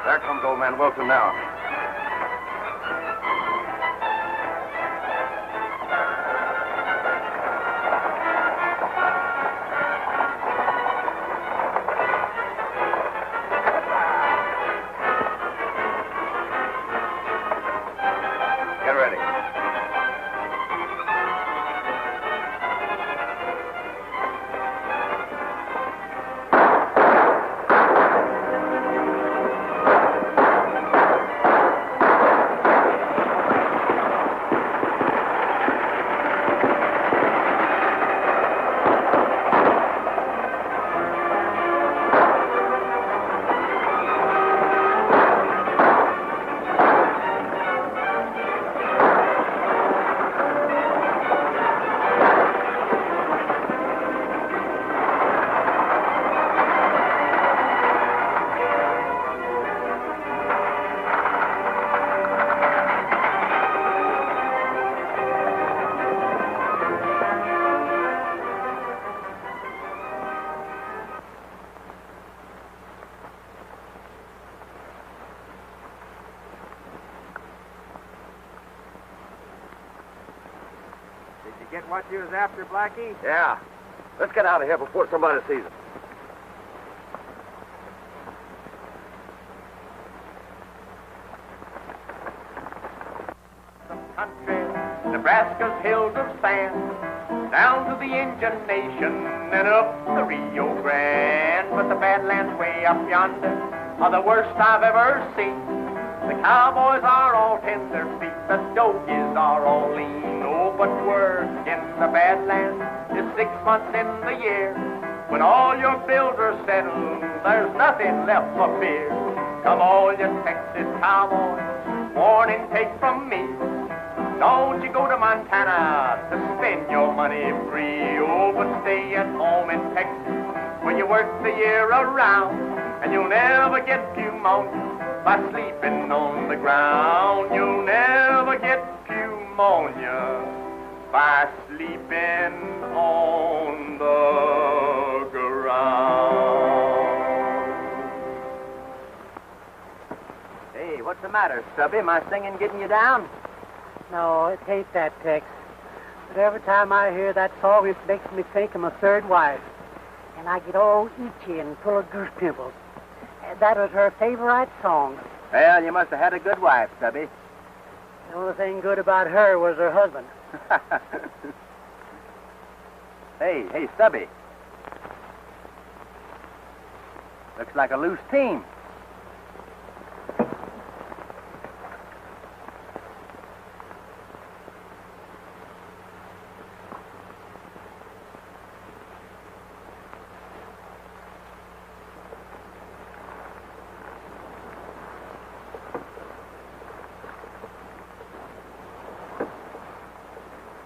There comes old man Wilson now. Get ready. Get what you was after, Blackie? Yeah. Let's get out of here before somebody sees us. Country, Nebraska's hills of sand, down to the Indian Nation and up the Rio Grande. But the Badlands way up yonder are the worst I've ever seen. The cowboys are all tender feet, the dogies are all lean. Oh, but work in the Badlands is 6 months in the year. When all your bills are settled, there's nothing left for fear. Come all you Texas cowboys, warning take from me. Don't you go to Montana to spend your money free. Oh, but stay at home in Texas where you work the year around, and you'll never get pneumonia by sleeping on the ground. You'll never get pneumonia by sleeping on the ground. Hey, what's the matter, Stubby? My singing getting you down? No, it ain't that, Tex. But every time I hear that song, it makes me think of my third wife. And I get all itchy and full of goose pimples. That was her favorite song. Well, you must have had a good wife, Stubby. The only thing good about her was her husband. Hey, Stubby. Looks like a loose team.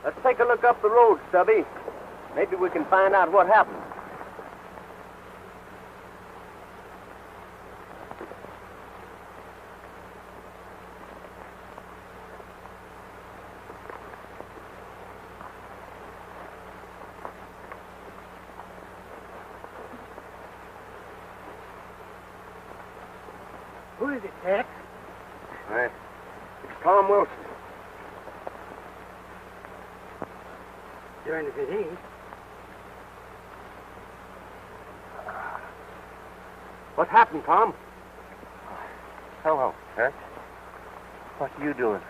Let's take a look up the road, Stubby. Maybe we can find out what happened. Who is it, Tex? It's Tom Wilson. Darn if it ain't. What happened, Tom? Hello, Tex. What are you doing?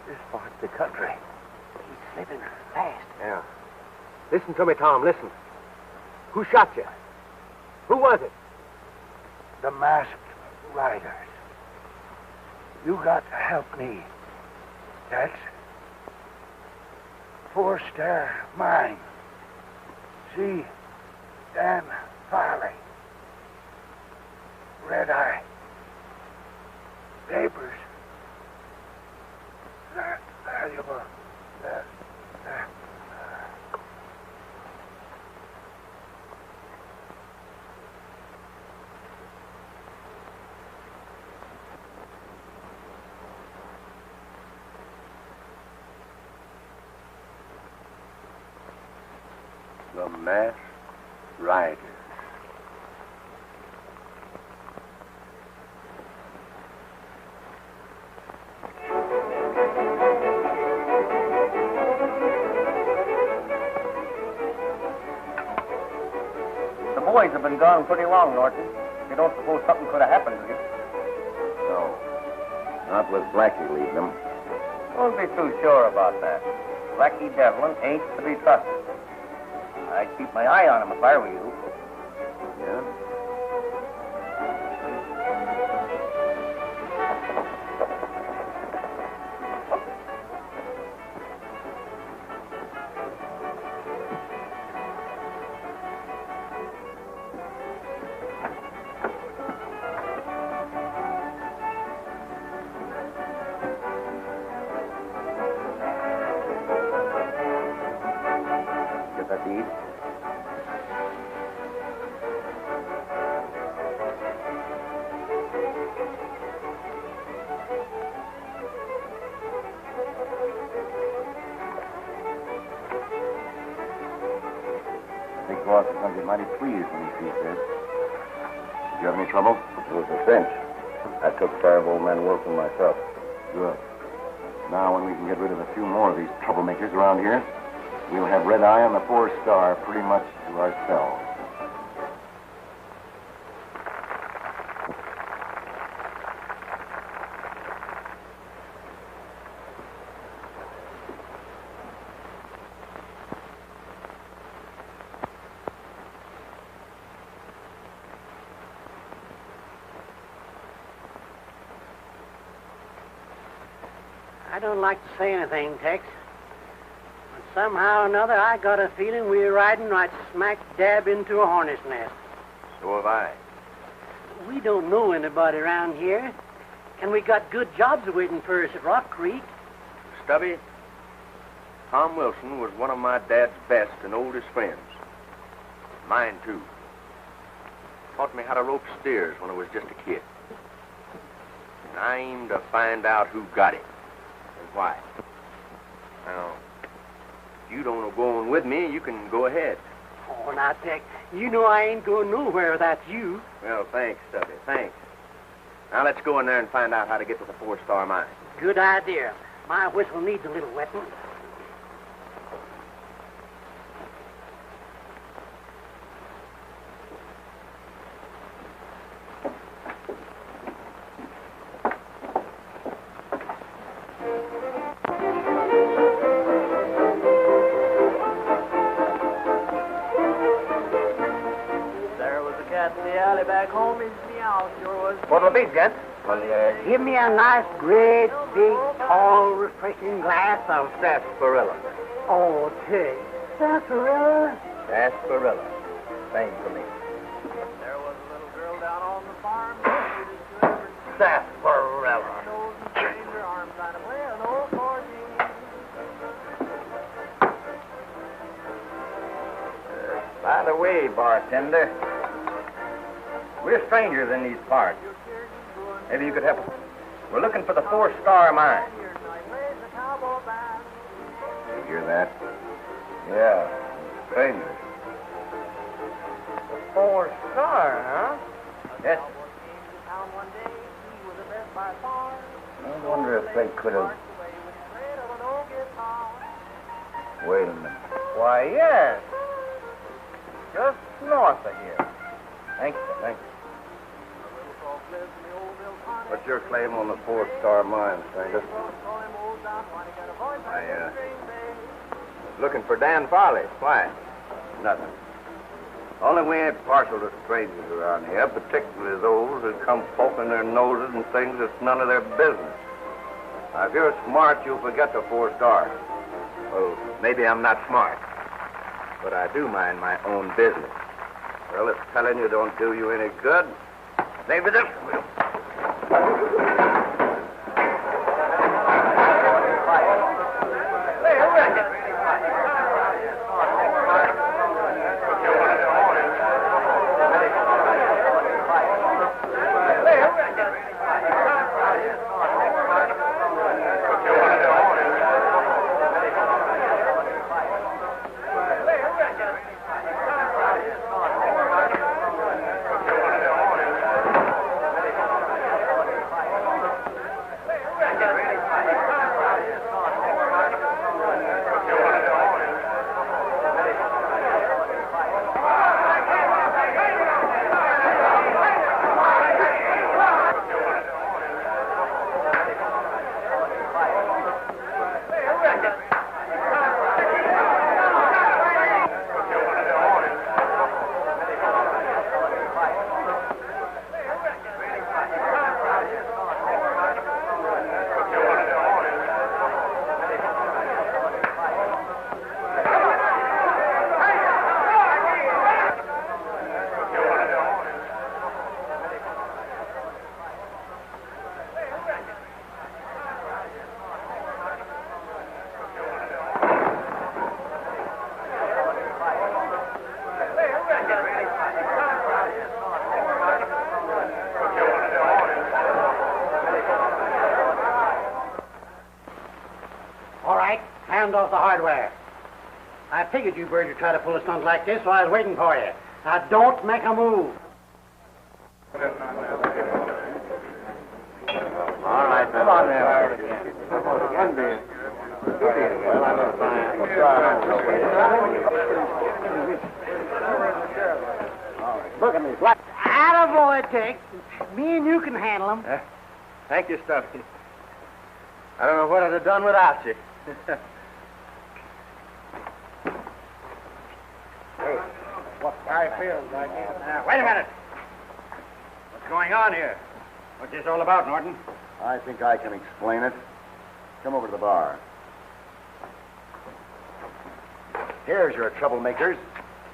This part's the country. He's slipping fast. Yeah. Listen to me, Tom, listen. Who shot you? Who was it? The masked riders. You got to help me, Tex. Forced their mind. See, Dan Farley. Red Eye. Papers. Valuable. The masked riders. been gone pretty long, Norton. You don't suppose something could have happened to you? No. Not with Blackie leading them. Don't be too sure about that. Blackie Devlin ain't to be trusted. I'd keep my eye on him if I were you. Yeah? Get that to eat? Big boss is going to be mighty pleased when he sees this. Did you have any trouble? It was a cinch. I took care of old man Wilson myself. Good. Now, when we can get rid of a few more of these troublemakers around here, we'll have Red Eye on the 4-star pretty much to ourselves. I don't like to say anything, Tex. But somehow or another, I got a feeling we're riding right smack dab into a hornet's nest. So have I. We don't know anybody around here, and we got good jobs waiting for us at Rock Creek. Stubby, Tom Wilson was one of my dad's best and oldest friends. Mine, too. Taught me how to rope steers when I was just a kid. And I aim to find out who got it and why. Now, if you don't know going with me, you can go ahead. Oh, now, Tex, you know I ain't going nowhere without you. Well, thanks, Stubby, thanks. Now let's go in there and find out how to get to the 4-star mine. Good idea. My whistle needs a little wetting. Back home is meow, sure was. What'll it be, gents? Well, give me a nice, great, big, tall, refreshing glass of... Sarsaparilla. Oh, Tex, sarsaparilla? Sarsaparilla. Same for me. There was a little girl down on the farm. Sarsaparilla. Nose and stranger arms trying to play an old 14. By the way, bartender, we're strangers in these parts. Maybe you could help us. We're looking for the 4-star mine. You hear that? Yeah, strangers. The 4-star, huh? Yes. Came to town one day. He was the best by far. I wonder if they could have... Wait a minute. Why, yes. Just north of here. Thank you, thank you. What's your claim on the 4-star mine, stranger? I, looking for Dan Farley. Why? Nothing. Only we ain't partial to strangers around here, particularly those who come poking their noses and things that's none of their business. Now, if you're smart, you'll forget the 4-star. Well, maybe I'm not smart, but I do mind my own business. Well, if telling you don't do you any good, maybe this will. hand off the hardware. I figured you birds would try to pull a stunt like this, so I was waiting for you. Now, don't make a move. All right, come on there. Look at me. What? Attaboy, Tex. Me and you can handle them. Thank you, Stuffy. I don't know what I'd have done without you. Hey, what guy feels like it? Wait a minute. What's going on here? What's this all about, Norton? I think I can explain it. Come over to the bar. Here's your troublemakers.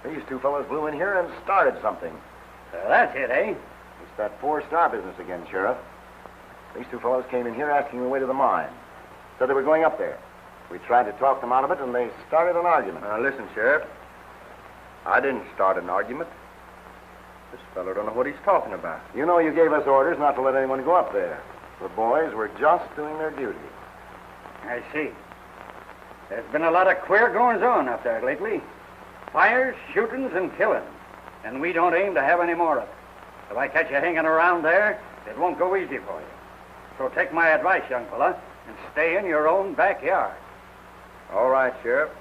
These two fellows blew in here and started something. That's it, eh? It's that four-star business again, Sheriff. These two fellows came in here asking the way to the mine. Said they were going up there. We tried to talk them out of it, and they started an argument. Now, listen, Sheriff. I didn't start an argument. This fellow don't know what he's talking about. You know you gave us orders not to let anyone go up there. The boys were just doing their duty. I see. There's been a lot of queer goings-on up there lately. Fires, shootings, and killings. And we don't aim to have any more of it. If I catch you hanging around there, it won't go easy for you. So take my advice, young fella, and stay in your own backyard. All right, Sheriff.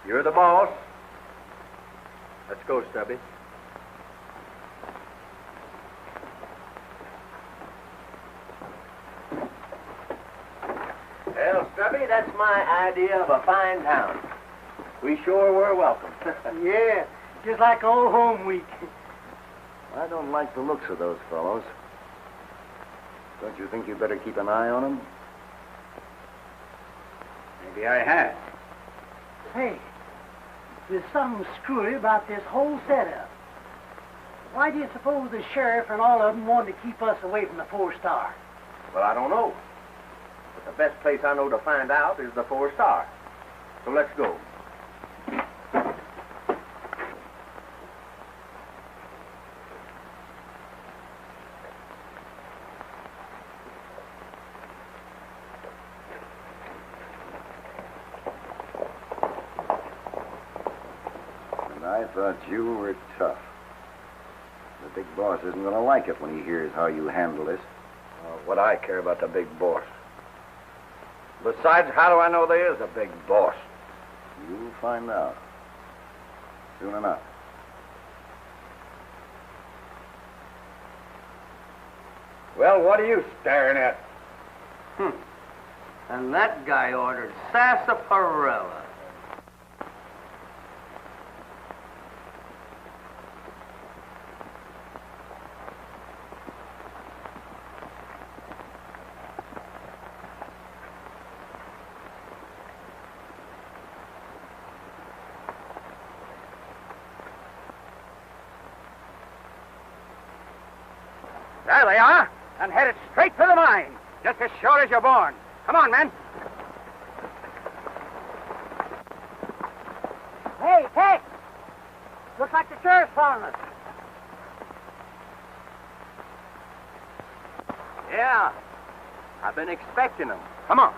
You're the boss. Let's go, Stubby. Well, Stubby, that's my idea of a fine town. We sure were welcome. Yeah, just like old home week. I don't like the looks of those fellows. Don't you think you'd better keep an eye on them? Maybe I have. Hey, there's something screwy about this whole setup. Why do you suppose the sheriff and all of them wanted to keep us away from the four-star? Well, I don't know. But the best place I know to find out is the four-star. So let's go. I thought you were tough. The big boss isn't going to like it when he hears how you handle this. What I care about the big boss. Besides, how do I know there is a big boss? You'll find out. Soon enough. Well, what are you staring at? And that guy ordered sarsaparilla. There they are, and headed straight for the mine, just as sure as you're born. Come on, men. Hey, Tex! Looks like the sheriff's following us. Yeah. I've been expecting them. Come on.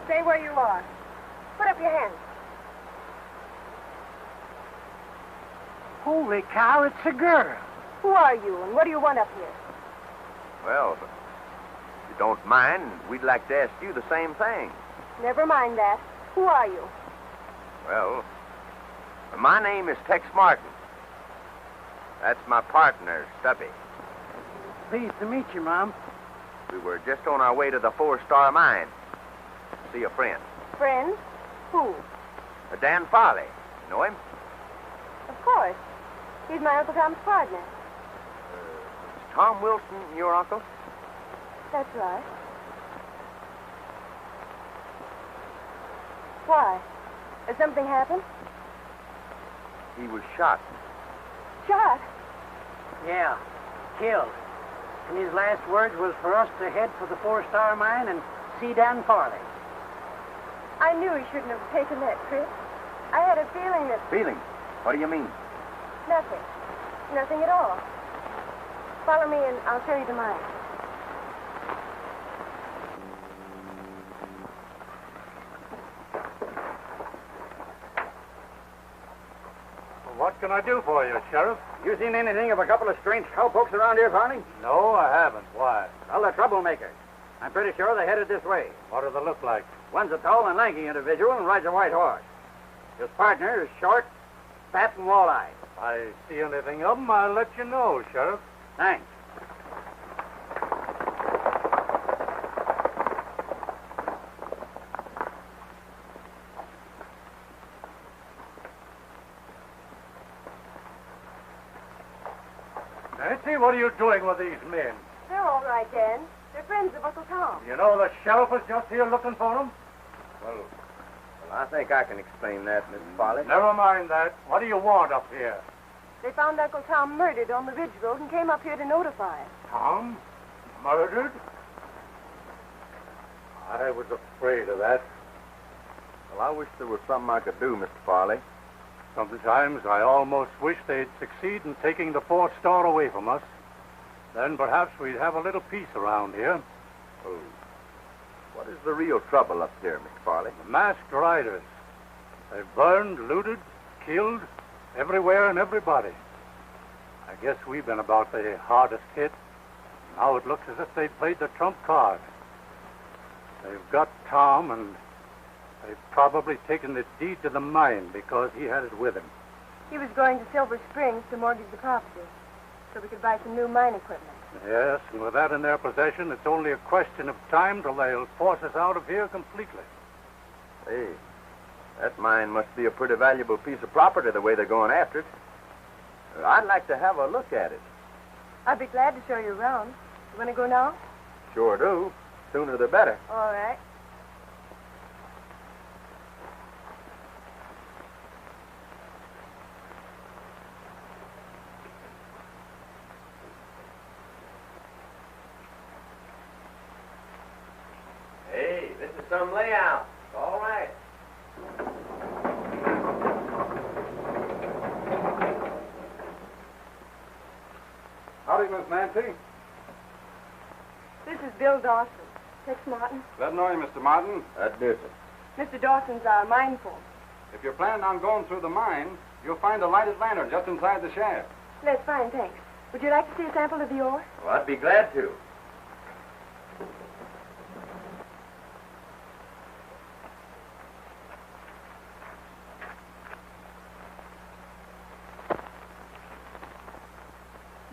Stay where you are. Put up your hands. Holy cow, it's a girl. Who are you, and what do you want up here? Well, if you don't mind, we'd like to ask you the same thing. Never mind that. Who are you? Well, my name is Tex Martin. That's my partner, Stubby. Pleased to meet you, Mom. We were just on our way to the 4-Star Mine to see a friend. Friend? Who? Dan Farley. You know him? Of course. He's my Uncle Tom's partner. Is Tom Wilson your uncle? That's right. Why? Has something happened? He was shot. Shot? Yeah, killed. And his last words was for us to head for the 4-Star Mine and see Dan Farley. I knew he shouldn't have taken that trip. I had a feeling that... Feeling? What do you mean? Nothing. Nothing at all. Follow me and I'll show you the mine. What can I do for you, Sheriff? You seen anything of a couple of strange cowpokes around here, Farley? No, I haven't. Why? Well, they're troublemakers. I'm pretty sure they're headed this way. What do they look like? One's a tall and lanky individual and rides a white horse. His partner is short, fat, and wall-eyed. If I see anything of them, I'll let you know, Sheriff. Thanks. Nancy, what are you doing with these men? They're all right, Dan. They're friends of Uncle Tom. You know the sheriff is just here looking for them? Well, I think I can explain that, Mrs. Farley. Never mind that. What do you want up here? They found Uncle Tom murdered on the Ridge Road and came up here to notify us. Tom? Murdered? I was afraid of that. Well, I wish there was something I could do, Mr. Farley. Sometimes I almost wish they'd succeed in taking the 4-Star away from us. Then perhaps we'd have a little peace around here. Oh. What is the real trouble up here, Mr. Farley? The masked riders. They've burned, looted, killed, everywhere and everybody. I guess we've been about the hardest hit. Now it looks as if they'd played the trump card. They've got Tom, and they've probably taken the deed to the mine because he had it with him. He was going to Silver Springs to mortgage the property so we could buy some new mine equipment. Yes, and with that in their possession, it's only a question of time till they'll force us out of here completely. Hey, that mine must be a pretty valuable piece of property the way they're going after it. I'd like to have a look at it. I'd be glad to show you around. You want to go now? Sure do. Sooner the better. All right. Hey, this is some layout. All right. Howdy, Miss Nancy. This is Bill Dawson. Tex Martin. Glad to know you, Mr. Martin. That's Dawson. Mr. Dawson's our mine foreman. If you're planning on going through the mine, you'll find a lighted lantern just inside the shaft. That's fine, thanks. Would you like to see a sample of the ore? Well, I'd be glad to.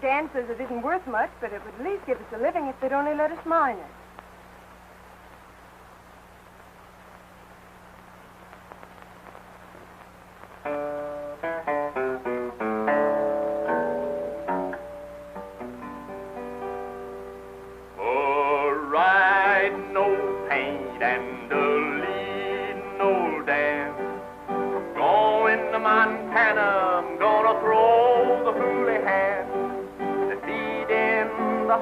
Dan says it isn't worth much, but it would at least give us a living if they'd only let us mine it.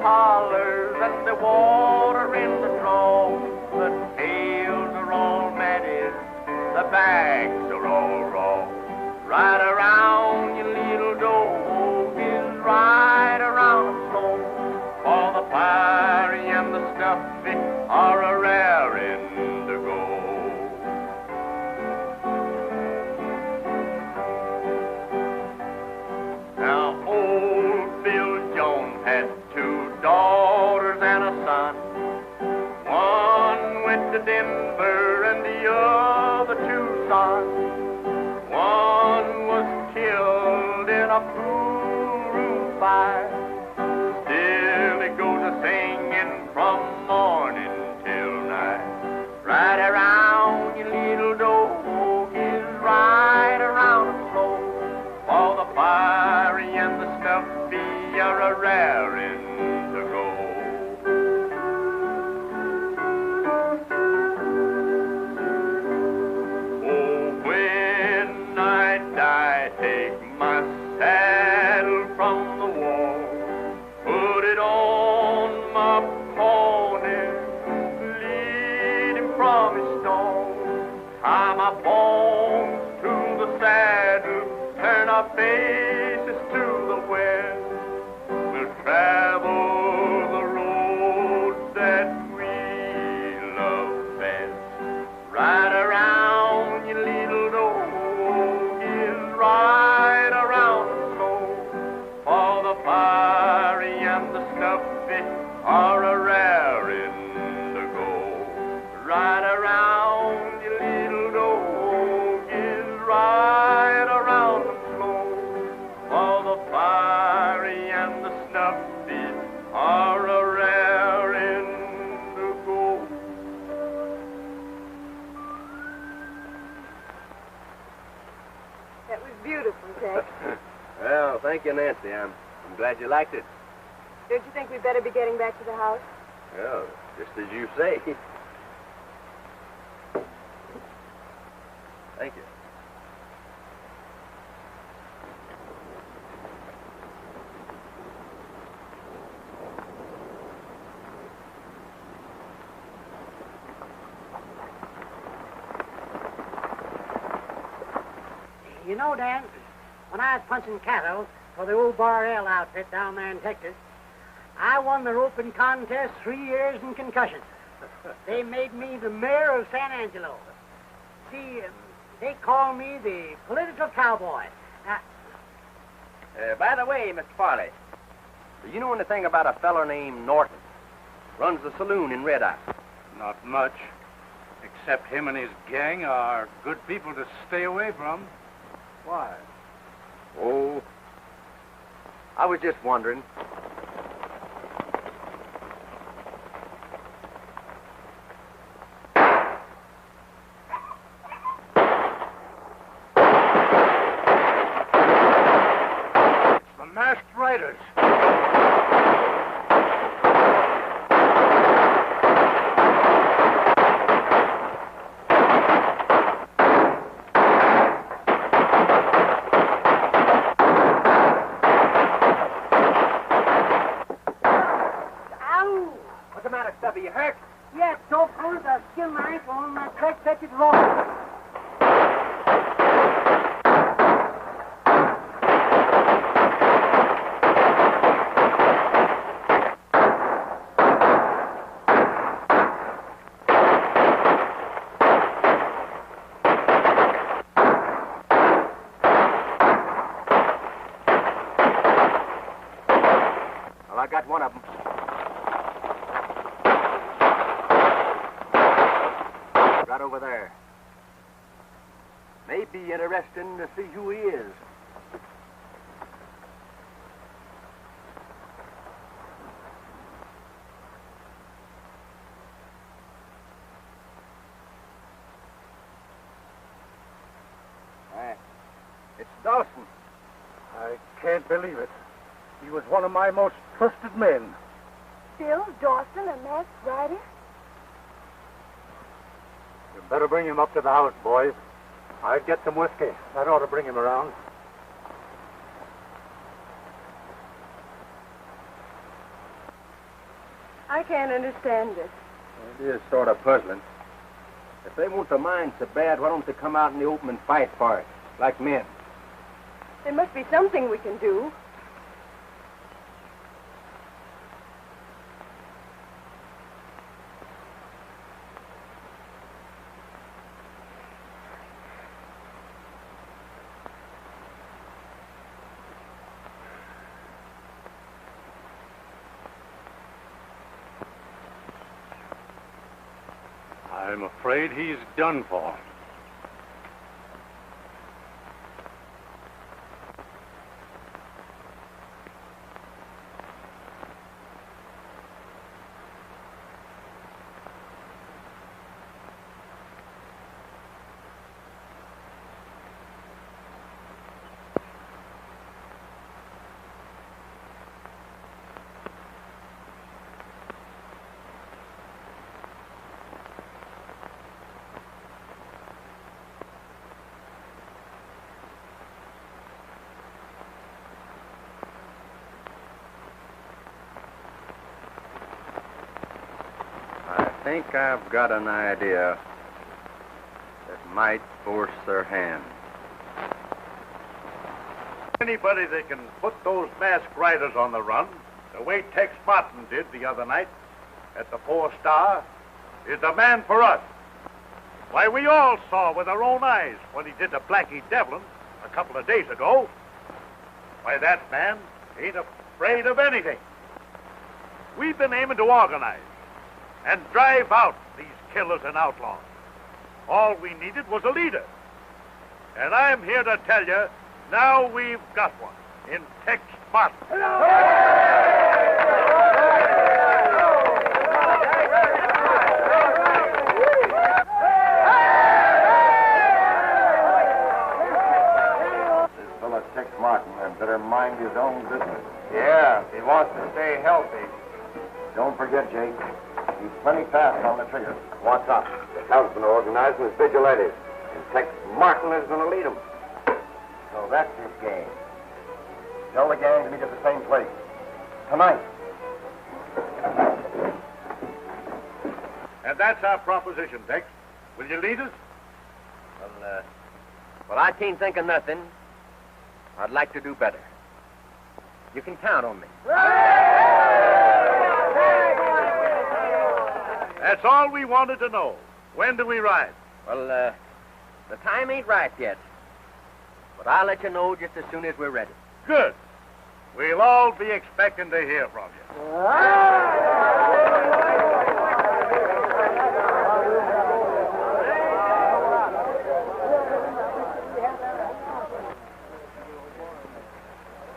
Hollers and the water in the trough. The tails are all matted, the backs are all raw. Right around your little dog is right around the slope. For the fiery and the stuffy are a raring to go. from his stone. Tie my bones to the saddle, turn our faces to the west. We'll travel the road that we love best. Ride around, you little dog, is ride around slow. For the fiery and the snuffy are a rare indigo. Ride around, you little dog, is ride around slow. For the fiery and the snuffy are a rare indigo. That was beautiful, Tex. Well, thank you, Nancy. I'm glad you liked it. Don't you think we'd better be getting back to the house? Well, just as you say. Thank you. You know, Dan, when I was punching cattle for the old Bar L outfit down there in Texas, I won the roping contest 3 years in concussion. They made me the mayor of San Angelo. See, they call me the political cowboy. By the way, Mr. Farley, do you know anything about a feller named Norton? Runs the saloon in Red Eye. Not much. Except him and his gang are good people to stay away from. Why? Oh, I was just wondering. The masked riders. What's the matter, Stubby? You hurt? Yeah, so close I skinned my ankle on my track that it lost. Well, I got one of them. Right over there. May be interesting to see who he is. It's Dawson. I can't believe it. He was one of my most trusted men. Bill Dawson, a masked rider? You better bring him up to the house, boys. I'd get some whiskey. That ought to bring him around. I can't understand it. It is sort of puzzling. If they want the mine so bad, why don't they come out in the open and fight for it, like men? There must be something we can do. I'm afraid he's done for. think I've got an idea that might force their hand. Anybody that can put those masked riders on the run, the way Tex Martin did the other night at the 4-Star, is the man for us. Why, we all saw with our own eyes what he did to Blackie Devlin a couple of days ago. Why, that man ain't afraid of anything. We've been aiming to organize and drive out these killers and outlaws. All we needed was a leader. And I'm here to tell you, now we've got one in Tex Martin. This fellow Tex Martin had better mind his own business. Yeah, he wants to stay healthy. Don't forget, Jake, he's plenty fast on the trigger. What's up? The town's been organizing as vigilantes, and Tex Martin is going to lead them. So that's his game. Tell the gang to meet at the same place. Tonight. And that's our proposition, Tex. Will you lead us? Well, I can't think of nothing. I'd like to do better. You can count on me. That's all we wanted to know. When do we ride? Well, the time ain't right yet. But I'll let you know just as soon as we're ready. Good. We'll all be expecting to hear from you.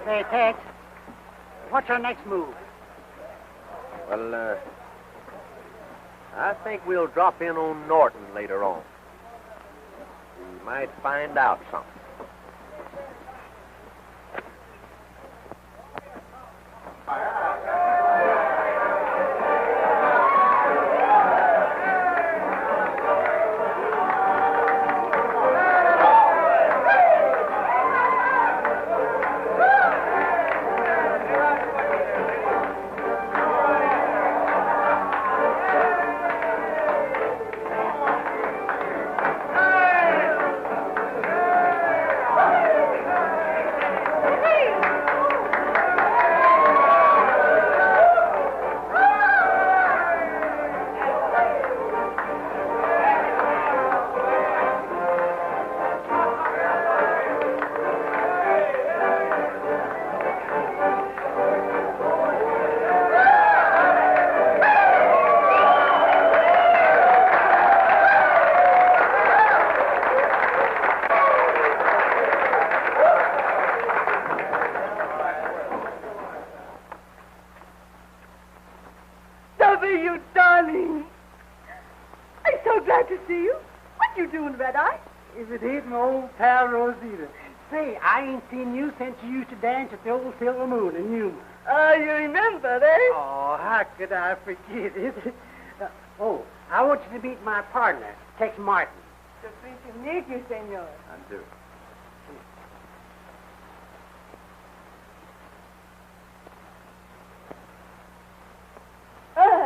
Say, Tex, what's our next move? Well, I think we'll drop in on Norton later on. We might find out something. You darling. I'm so glad to see you. What you doing, Red Eye? If it ain't my old pal Rosita. Say, I ain't seen you since you used to dance at the old Silver Moon in Yuma. You remember, eh? Oh, how could I forget it? I want you to meet my partner, Tex Martin. So pleased to meet you, senor. I do.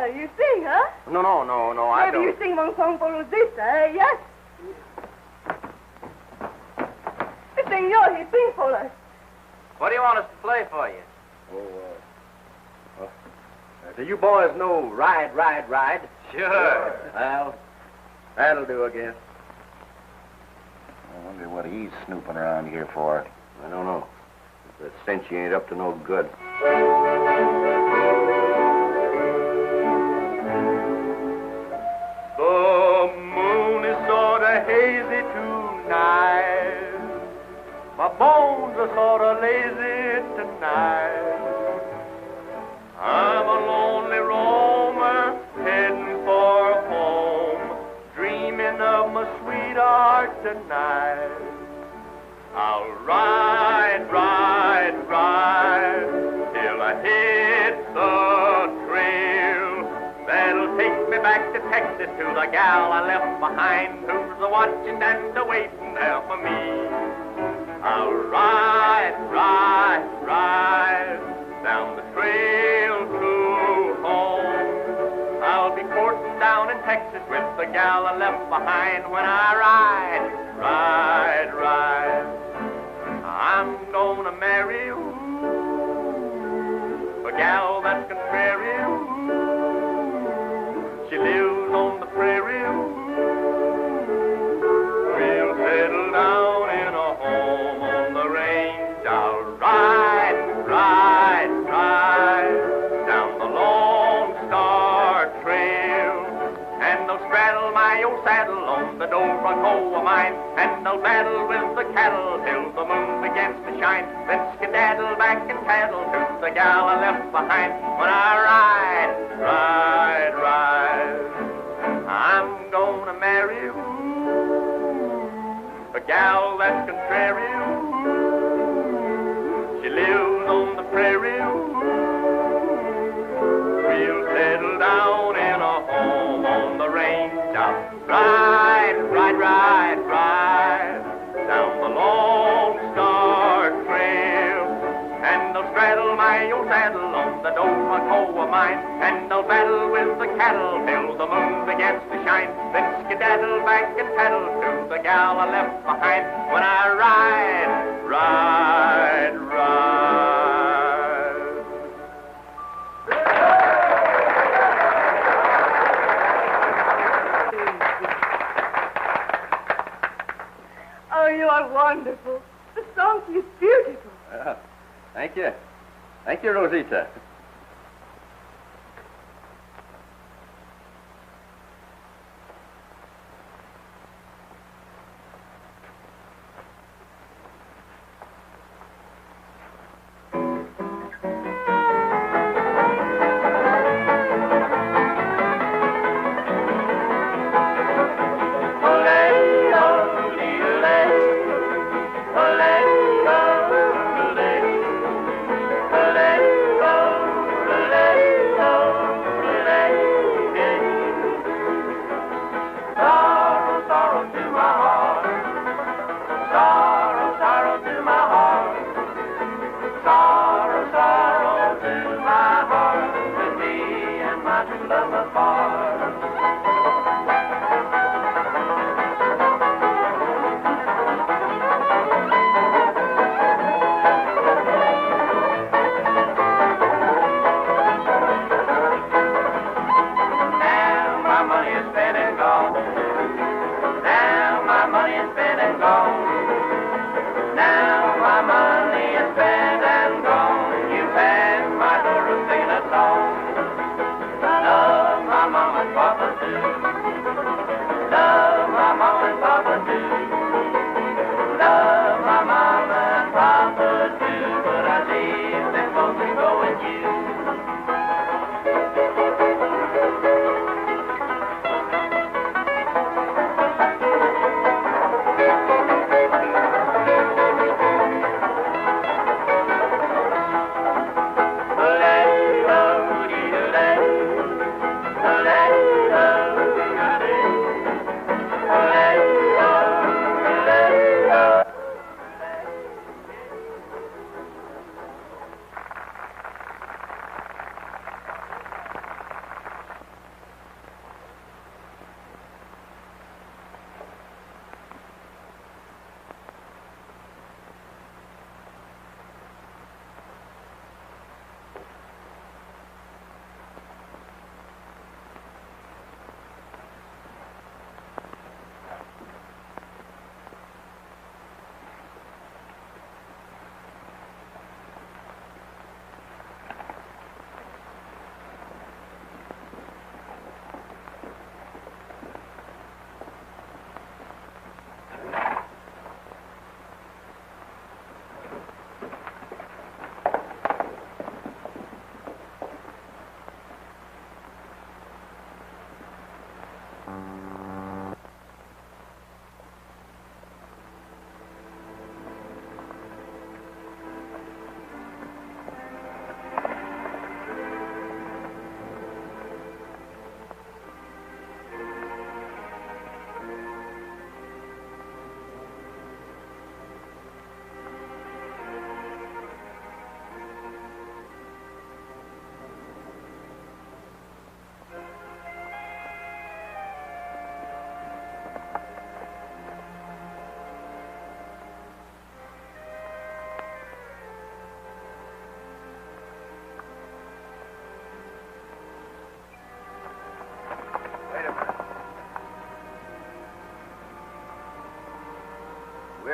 You sing, huh? No, I don't. Maybe you sing one song for Rosita, eh? Yes? Senor, he sings for us. What do you want us to play for you? Do you boys know Ride, Ride, Ride? Sure. Well, that'll do, I guess. I wonder what he's snooping around here for. I don't know. The cinch ain't up to no good. The moon is sort of hazy tonight. My bones are sort of lazy tonight. I'm a lonely roamer heading for home, dreaming of my sweetheart tonight. I'll ride, ride, ride till I hit the trail that'll take me back to Texas to the gal I left behind, who's a-watching and a-waiting there for me. I'll ride, ride, ride down the trail to home. I'll be courting down in Texas with the gal I left behind. When I ride, ride, ride, I'm gonna marry a gal that's contrary. She lives on the prairie. We'll settle down in a home on the range. I'll ride, ride, ride down the Lone Star Trail, and they'll straddle my old saddle on the Dobro of mine, and they'll battle with the cattle till the moon begins to shine. Then skedaddle back and paddle to the gal I left behind. When I ride, ride, ride, I'm gonna marry a gal that's contrary. She lives on the prairie. We'll settle down in a home on the range. I'll ride, ride, ride, ride down the Lone Star Trail, and they'll straddle my old saddle on the Dobro of mine, and they'll battle with the cattle till the moon begins to shine. Then skedaddle back and paddle to the gal I left behind. When I ride, ride, ride. Oh, you are wonderful. The song is beautiful. Thank you. Thank you, Rosita.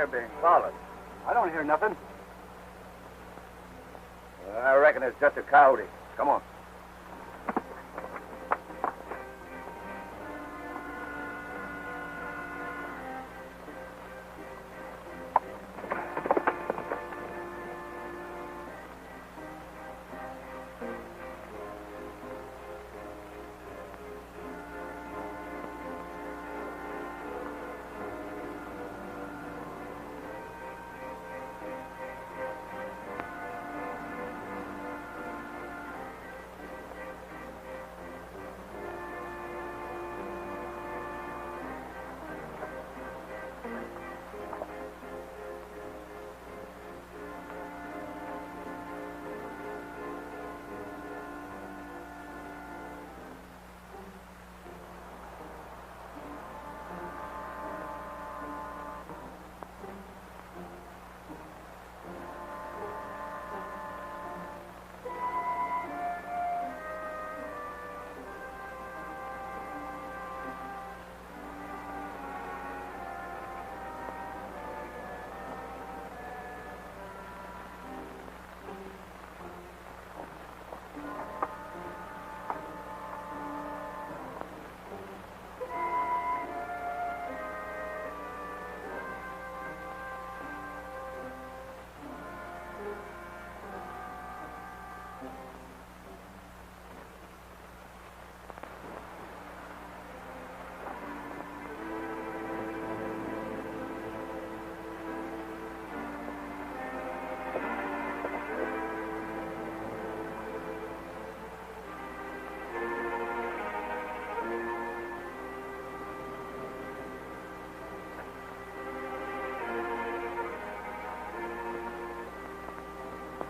We're being followed. I don't hear nothing. I reckon it's just a coyote. Come on.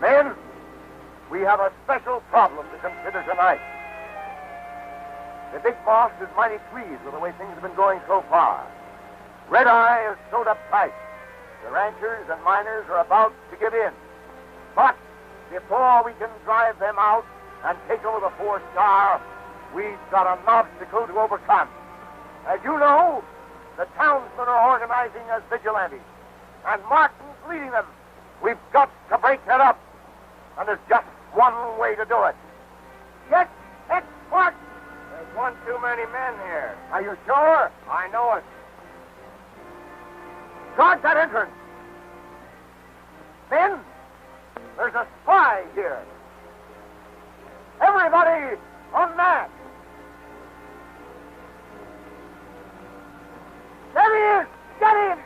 Men, we have a special problem to consider tonight. The big boss is mighty pleased with the way things have been going so far. Red Eye is sewed up tight. The ranchers and miners are about to give in. But before we can drive them out and take over the 4-star, we've got an obstacle to overcome. As you know, the townsmen are organizing as vigilantes, and Martin's leading them. We've got to break that up. And there's just one way to do it. Yes, it's Martin. There's one too many men here. Are you sure? I know it. Guard that entrance. Men, there's a spy here. Everybody on that. There he is. Get him.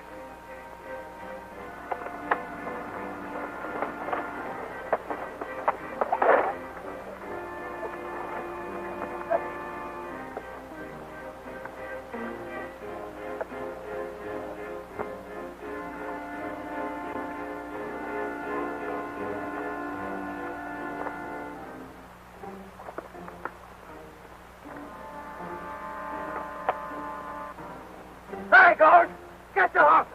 There he goes. Get the horses.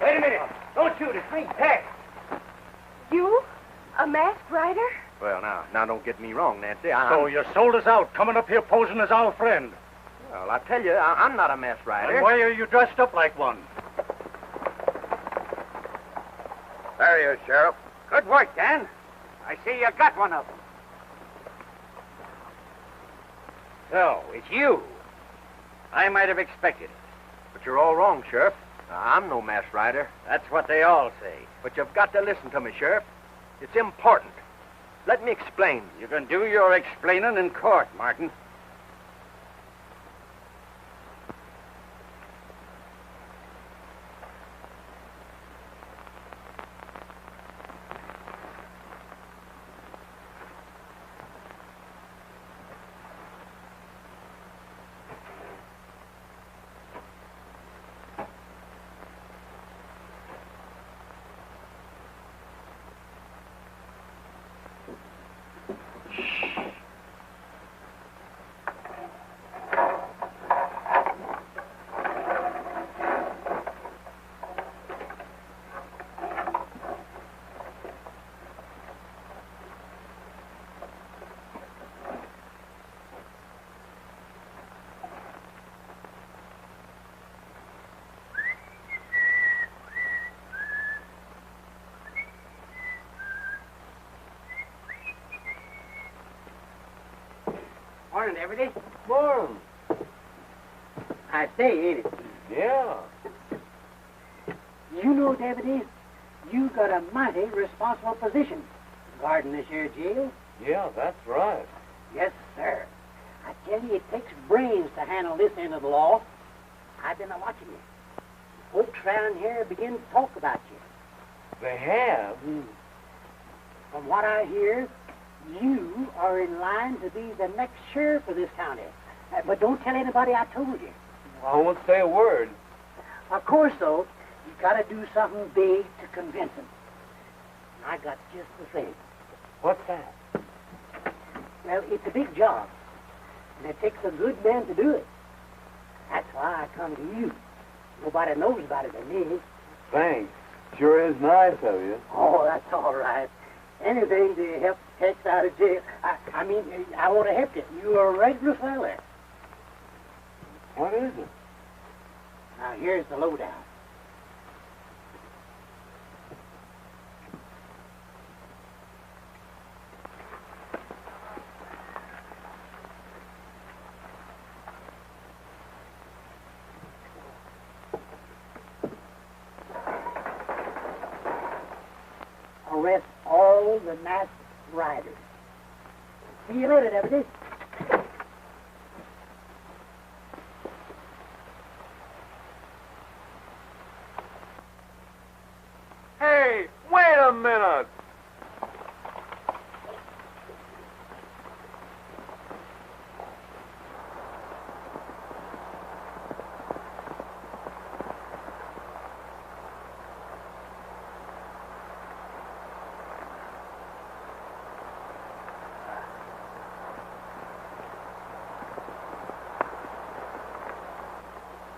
Wait a minute. Don't shoot. It's me, Tex. You? A masked rider? Well, now, don't get me wrong, Nancy. So you sold us out, coming up here posing as our friend. Well, I tell you, I'm not a masked rider. Then why are you dressed up like one? There he is, Sheriff. Good work, Dan. I see you got one of them. So, it's you. I might have expected it. But you're all wrong, Sheriff. I'm no masked rider. That's what they all say. But you've got to listen to me, Sheriff. It's important. Let me explain. You can do your explaining in court, Martin. Morning, Deputy. Morning. I say, ain't it? Yeah. You know, Deputy, you got a mighty responsible position guarding this here jail. Yeah, that's right. Yes, sir. I tell you, it takes brains to handle this end of the law. I've been watching you. Folks around here begin to talk about you. They have? From what I hear, you are in line to be the next sheriff of this county. But don't tell anybody I told you. I won't say a word. Of course, though, you got to do something big to convince them. And I got just the thing. What's that? Well, it's a big job, and it takes a good man to do it. That's why I come to you. Nobody knows about it but me. Thanks. Sure is nice of you. Oh, that's all right. Anything to help Tex out of jail. I mean, I want to help you. You're a regular fella. What is it? Now, here's the lowdown. Arrest all the masked riders. See you later, Deputy. Hey, wait a minute!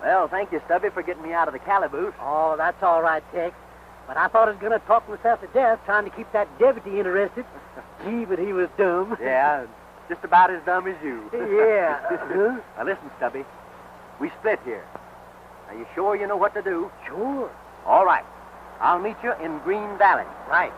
Well, thank you, Stubby, for getting me out of the calaboose. Oh, that's all right, Tex. But I thought I was going to talk myself to death trying to keep that deputy interested. Gee, but he was dumb. Yeah, just about as dumb as you. Yeah. Huh? Now, listen, Stubby. We split here. Are you sure you know what to do? Sure. All right. I'll meet you in Green Valley. Right.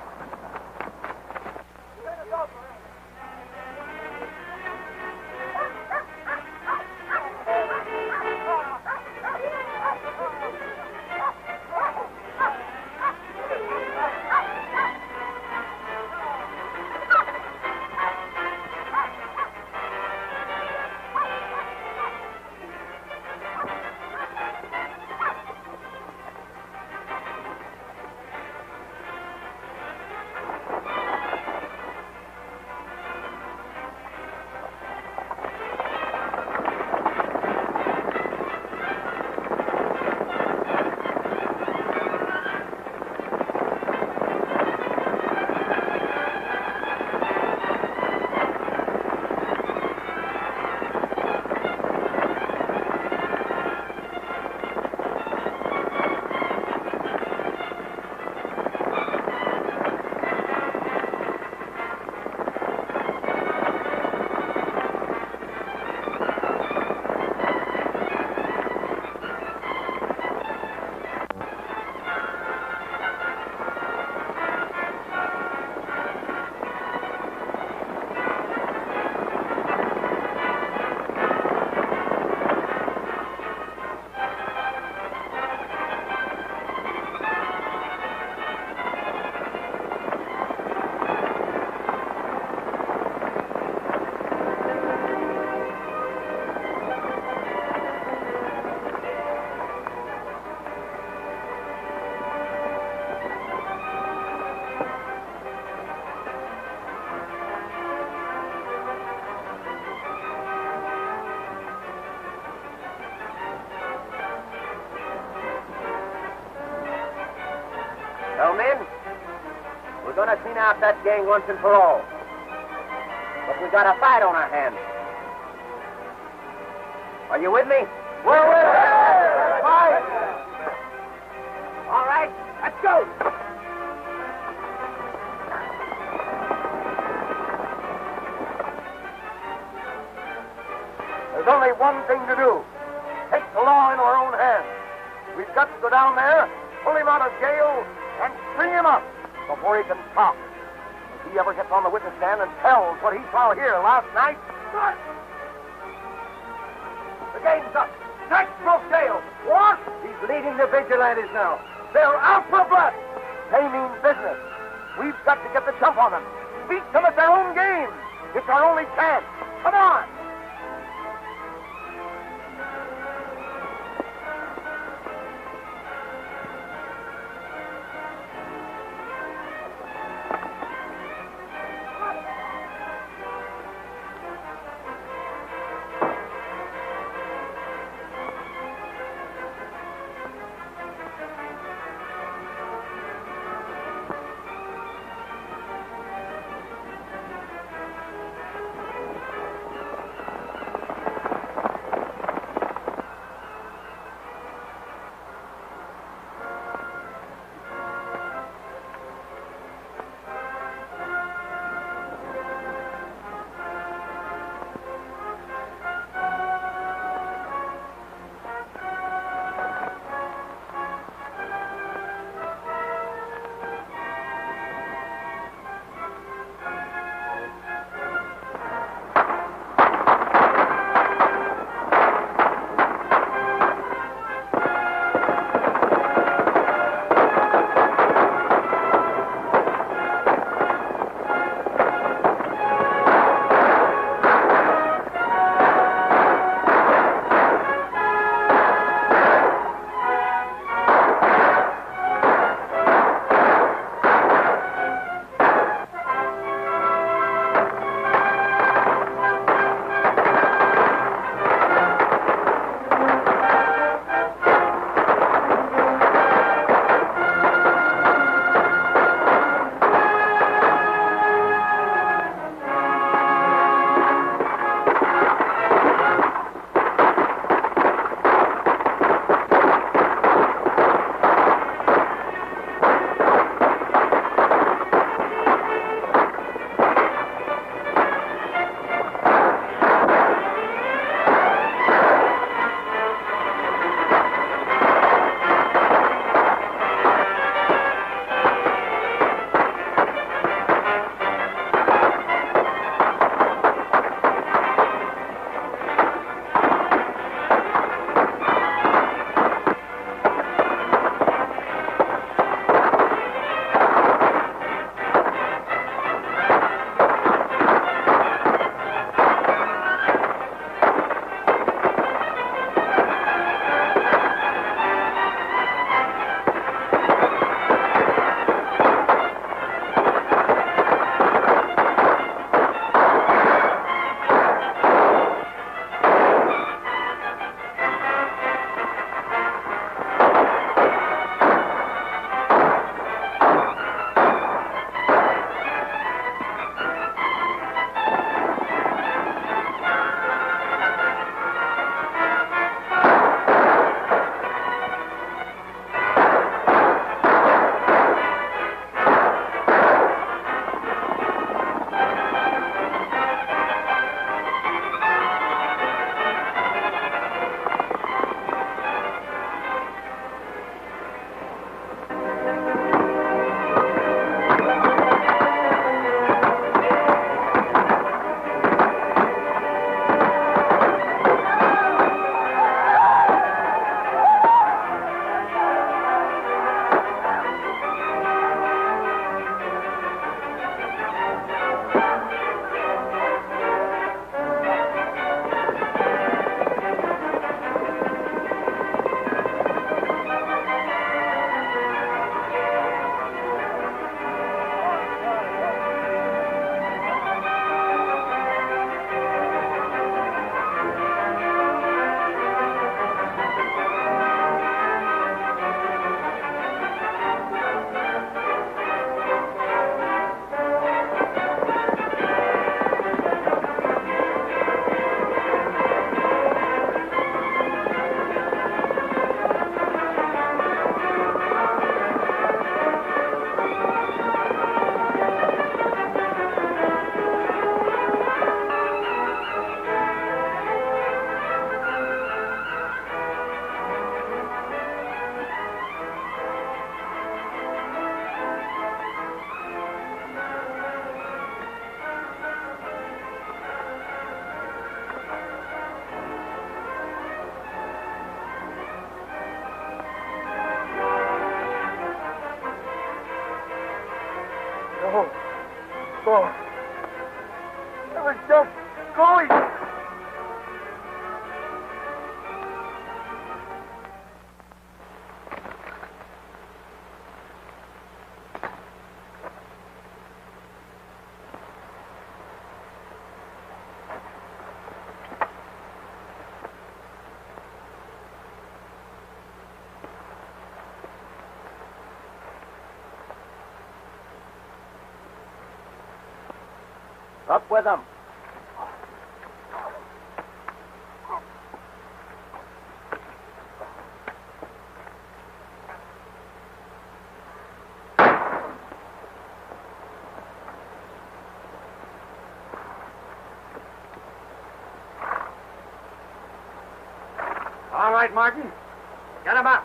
Well, men, we're going to clean out that gang once and for all. But we got a fight on our hands. Are you with me? We're with you! Fight! All right, let's go! There's only one thing to do. Take the law into our own hands. We've got to go down there, pull him out of jail, and string him up before he can talk. If he ever gets on the witness stand and tells what he saw here last night, The game's up. Next broke tail. What? He's leading the vigilantes now. They're out for blood. They mean business. We've got to get the jump on them. Beat them at their own game. It's our only chance. Come on. for? I was just going. Up with them. All right, Martin. Get him up.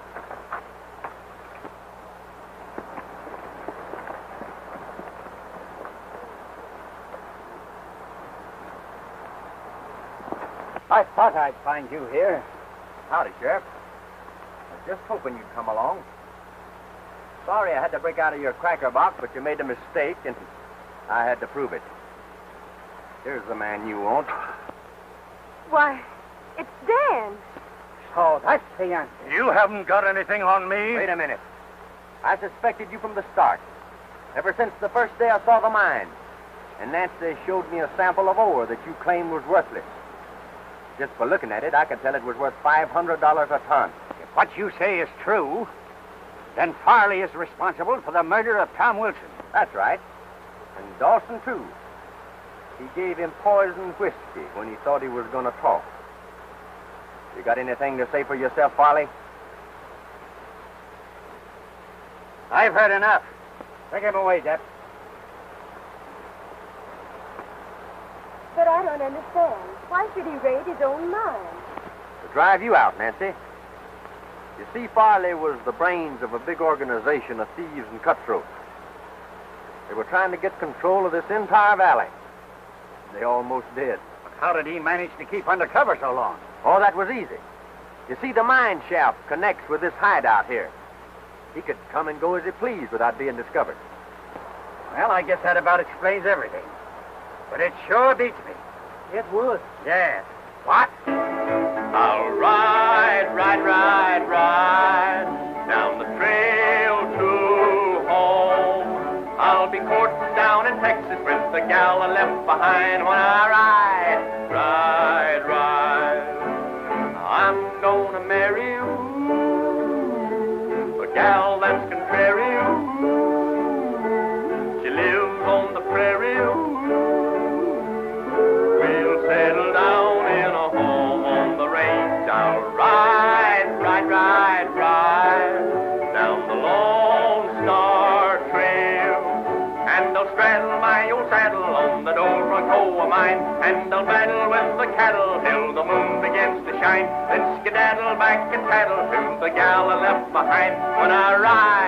I thought I'd find you here. Howdy, Sheriff. I was just hoping you'd come along. Sorry I had to break out of your cracker box, but you made a mistake, and I had to prove it. Here's the man you want. Why, it's Dan. So that's the answer. You haven't got anything on me. Wait a minute. I suspected you from the start. Ever since the first day I saw the mine. And Nancy showed me a sample of ore that you claimed was worthless. Just by looking at it, I could tell it was worth $500 a ton. If what you say is true, then Farley is responsible for the murder of Tom Wilson. That's right. And Dawson, too. He gave him poisoned whiskey when he thought he was going to talk. You got anything to say for yourself, Farley? I've heard enough. Take him away, Depp. But I don't understand. Why should he raid his own mine? To drive you out, Nancy. You see, Farley was the brains of a big organization of thieves and cutthroats. They were trying to get control of this entire valley. They almost did. But how did he manage to keep under cover so long? Oh, that was easy. You see, the mine shaft connects with this hideout here. He could come and go as he pleased without being discovered. Well, I guess that about explains everything. But it sure beats me. It would. Yes. What? I'll ride down the trail to home. I'll be courting down in Texas with the gal I left behind when I ride. I'm gonna marry you, a gal that's contrary. She lives on the prairie. We'll settle down in a home on the range. I'll ride down the Lone Star Trail. And I'll straddle my old saddle on the door front hoe of mine. And I'll battle with the cattle till the moon begins to shine. Then skedaddle back and paddle to the gal I left behind when I ride.